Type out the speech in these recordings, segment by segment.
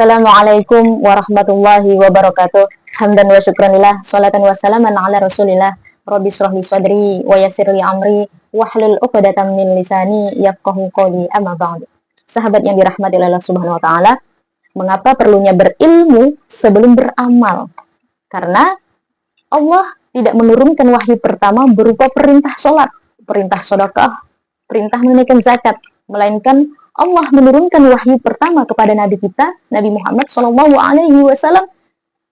Assalamualaikum warahmatullahi wabarakatuh. Hamdan wa syukranillah, salatan wa salaman ala rasulillah. Rabbi shrah li sadri wa yassir li amri wahlul 'uqdatam min lisani yafqahu qawli, amma ba'du. Sahabat yang dirahmati Allah Subhanahu wa taala, mengapa perlunya berilmu sebelum beramal? Karena Allah tidak menurunkan wahyu pertama berupa perintah sholat, perintah sedekah, perintah menunaikan zakat, melainkan Allah menurunkan wahyu pertama kepada Nabi kita, Nabi Muhammad SAW,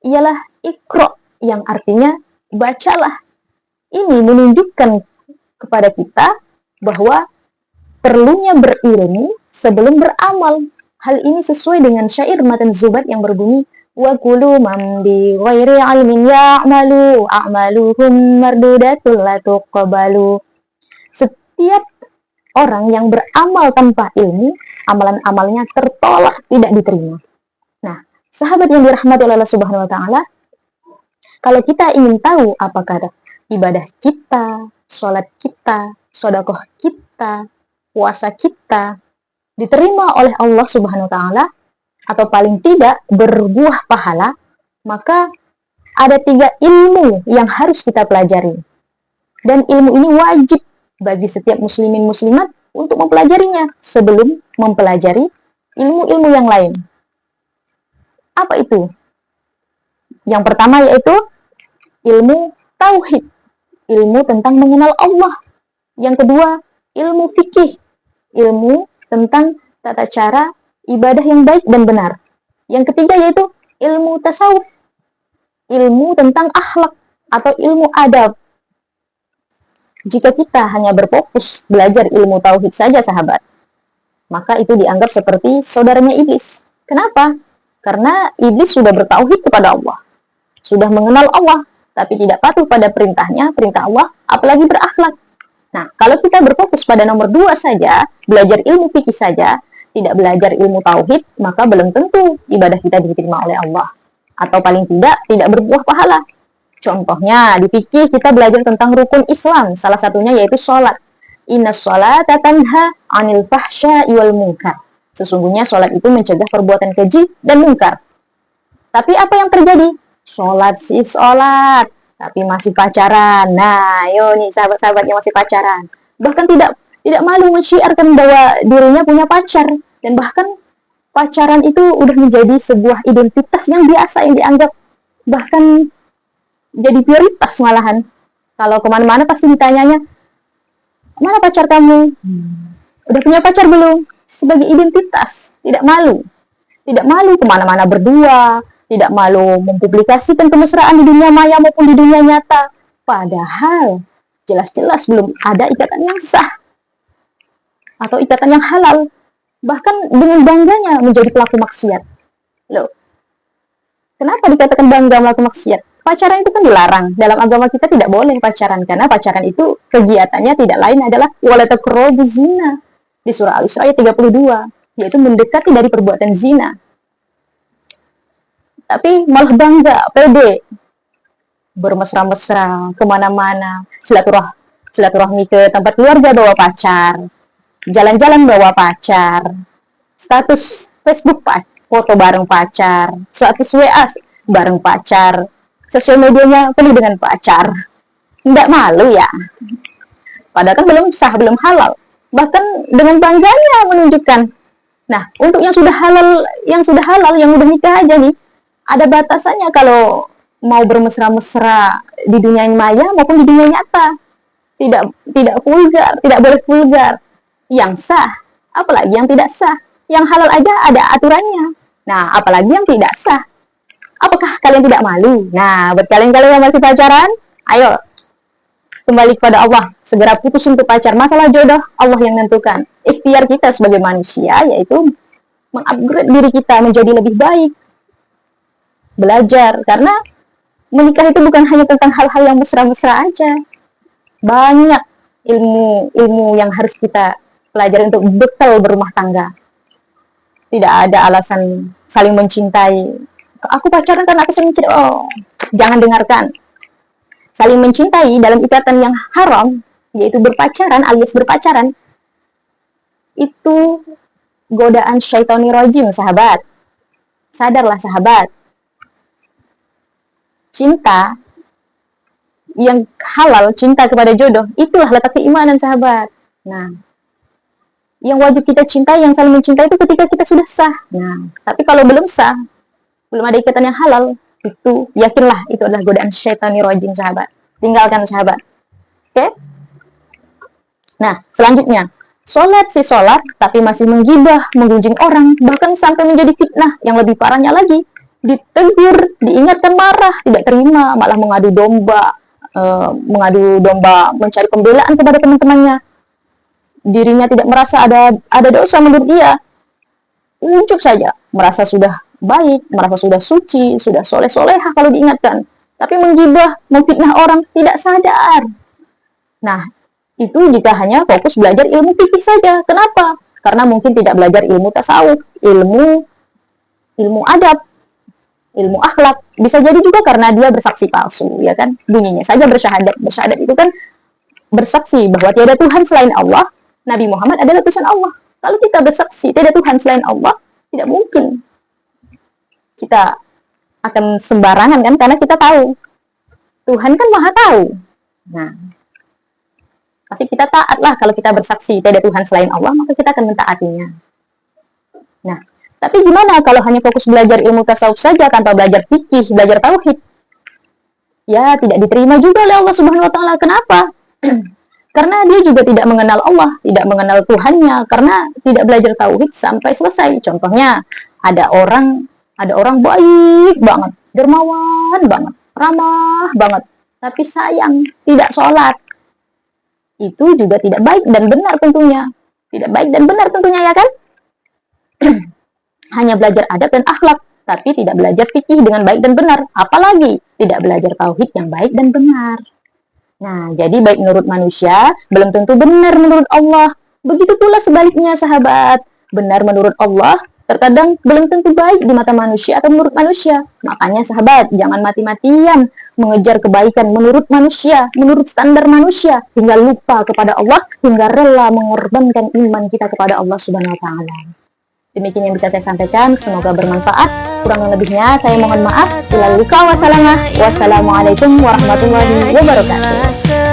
ialah Iqra, yang artinya bacalah. Ini menunjukkan kepada kita bahwa perlunya berilmu sebelum beramal. Hal ini sesuai dengan syair Matan Zubat yang berbunyi, wa kullu man bi ghairi ilmin ya'malu a'maluhum mardudatul la tuqbalu. Setiap orang yang beramal tanpa ilmu, amalan-amalnya tertolak, tidak diterima. Nah, sahabat yang dirahmati oleh Allah Subhanahu wa taala, kalau kita ingin tahu apakah ibadah kita, sholat kita, sedekah kita, puasa kita diterima oleh Allah Subhanahu wa taala atau paling tidak berbuah pahala, maka ada 3 ilmu yang harus kita pelajari. Dan ilmu ini wajib bagi setiap muslimin muslimat untuk mempelajarinya sebelum mempelajari ilmu-ilmu yang lain. Apa itu? Yang pertama yaitu ilmu tauhid, ilmu tentang mengenal Allah. Yang kedua, ilmu fikih, ilmu tentang tata cara ibadah yang baik dan benar. Yang ketiga yaitu ilmu tasawuf, ilmu tentang akhlak atau ilmu adab. Jika kita hanya berfokus belajar ilmu tauhid saja, sahabat, maka itu dianggap seperti saudaranya iblis. Kenapa? Karena iblis sudah bertauhid kepada Allah, sudah mengenal Allah, tapi tidak patuh pada perintahnya, perintah Allah, apalagi berakhlak. Nah, kalau kita berfokus pada nomor 2 saja, belajar ilmu fikih saja, tidak belajar ilmu tauhid, maka belum tentu ibadah kita diterima oleh Allah. Atau paling tidak berbuah pahala. Contohnya, di fikih kita belajar tentang rukun Islam, salah satunya yaitu sholat. Inna sholata tanha anil fahsya'i wal munkar. Sesungguhnya sholat itu mencegah perbuatan keji dan munkar. Tapi apa yang terjadi? Sholat sih sholat, tapi masih pacaran. Nah, yo nih sahabat-sahabat yang masih pacaran. Bahkan tidak malu mensyiarkan bahwa dirinya punya pacar. Dan bahkan pacaran itu udah menjadi sebuah identitas yang biasa, yang dianggap bahkan jadi prioritas malahan. Kalau kemana-mana pasti ditanyanya, mana pacar kamu? Udah punya pacar belum? Sebagai identitas, tidak malu. Tidak malu kemana-mana berdua, tidak malu mempublikasikan kemesraan di dunia maya maupun di dunia nyata. Padahal jelas-jelas belum ada ikatan yang sah atau ikatan yang halal. Bahkan dengan bangganya menjadi pelaku maksiat. Loh, kenapa dikatakan bangga melakukan maksiat? Pacaran itu kan dilarang. Dalam agama kita tidak boleh pacaran, karena pacaran itu kegiatannya tidak lain adalah wala taqrabuz zina di surah Al-Isra ayat 32, yaitu mendekati dari perbuatan zina. Tapi malah bangga, pede, bermesra-mesra kemana-mana, silaturahmi ke tempat keluarga bawa pacar, jalan-jalan bawa pacar, status Facebook foto bareng pacar, status WA bareng pacar, sosial medianya penuh dengan pacar. Nggak malu ya? Padahal kan belum sah, belum halal. Bahkan dengan bangganya menunjukkan. Nah, untuk yang sudah halal, yang udah nikah aja nih, ada batasannya kalau mau bermesra-mesra di dunia maya maupun di dunia nyata. Tidak vulgar, tidak boleh vulgar. Yang sah, apalagi yang tidak sah. Yang halal aja ada aturannya. Nah, apalagi yang tidak sah. Apakah kalian tidak malu? Nah, buat kalian yang masih pacaran, ayo kembali kepada Allah. Segera putus untuk pacar. Masalah jodoh, Allah yang menentukan. Ikhtiar kita sebagai manusia, yaitu mengupgrade diri kita menjadi lebih baik. Belajar, karena menikah itu bukan hanya tentang hal-hal yang mesra-mesra aja. Banyak ilmu yang harus kita pelajari untuk bekal berumah tangga. Tidak ada alasan saling mencintai. Aku pacaran karena aku saling mencintai. Oh, jangan dengarkan. Saling mencintai dalam ikatan yang haram, yaitu berpacaran alias berpacaran, itu godaan syaitani rajim, sahabat. Sadarlah sahabat, cinta yang halal, cinta kepada jodoh, itulah letak keimanan sahabat. Nah, yang wajib kita cintai, yang saling mencintai itu ketika kita sudah sah. Nah, tapi kalau belum sah, belum ada ikatan yang halal, itu yakinlah itu adalah godaan syaitanir rajim sahabat. Tinggalkan sahabat. Oke? Nah, selanjutnya, sholat si sholat tapi masih menggibah, menggunjing orang, bahkan sampai menjadi fitnah. Yang lebih parahnya lagi, ditegur, diingatkan marah, tidak terima, malah mengadu domba mencari pembelaan kepada teman-temannya. Dirinya tidak merasa ada dosa menurut dia. Ujuk saja, merasa sudah baik, merasa sudah suci, sudah soleh-solehah kalau diingatkan. Tapi menggibah, memfitnah orang, tidak sadar. Nah, itu jika hanya fokus belajar ilmu fikih saja. Kenapa? Karena mungkin tidak belajar ilmu tasawuf, ilmu adab, ilmu akhlak. Bisa jadi juga karena dia bersaksi palsu, ya kan? Bunyinya saja bersyahadat. Bersyahadat itu kan bersaksi bahwa tiada Tuhan selain Allah, Nabi Muhammad adalah utusan Allah. Kalau kita bersaksi tiada Tuhan selain Allah, tidak mungkin kita akan sembarangan kan, karena kita tahu Tuhan kan maha tahu. Nah, pasti kita taatlah kalau kita bersaksi tiada Tuhan selain Allah, maka kita akan mentaatinya. Nah, tapi gimana kalau hanya fokus belajar ilmu tasawuf saja tanpa belajar fikih, belajar tauhid? Ya, tidak diterima juga oleh Allah Subhanahu wa taala. Kenapa? Karena dia juga tidak mengenal Allah, tidak mengenal Tuhannya, karena tidak belajar tauhid sampai selesai. Contohnya, ada orang baik banget, dermawan banget, ramah banget, tapi sayang, tidak sholat. Itu juga tidak baik dan benar tentunya. Tidak baik dan benar tentunya, ya kan? Hanya belajar adab dan akhlak, tapi tidak belajar fikih dengan baik dan benar. Apalagi tidak belajar tauhid yang baik dan benar. Nah, jadi baik menurut manusia, belum tentu benar menurut Allah. Begitu pula sebaliknya, sahabat. Benar menurut Allah, terkadang belum tentu baik di mata manusia atau menurut manusia. Makanya, sahabat, jangan mati-matian mengejar kebaikan menurut manusia, menurut standar manusia, hingga lupa kepada Allah, hingga rela mengorbankan iman kita kepada Allah Subhanahu wa taala. Demikian yang bisa saya sampaikan, semoga bermanfaat. Kurang lebihnya saya mohon maaf. Wassalamualaikum warahmatullahi wabarakatuh.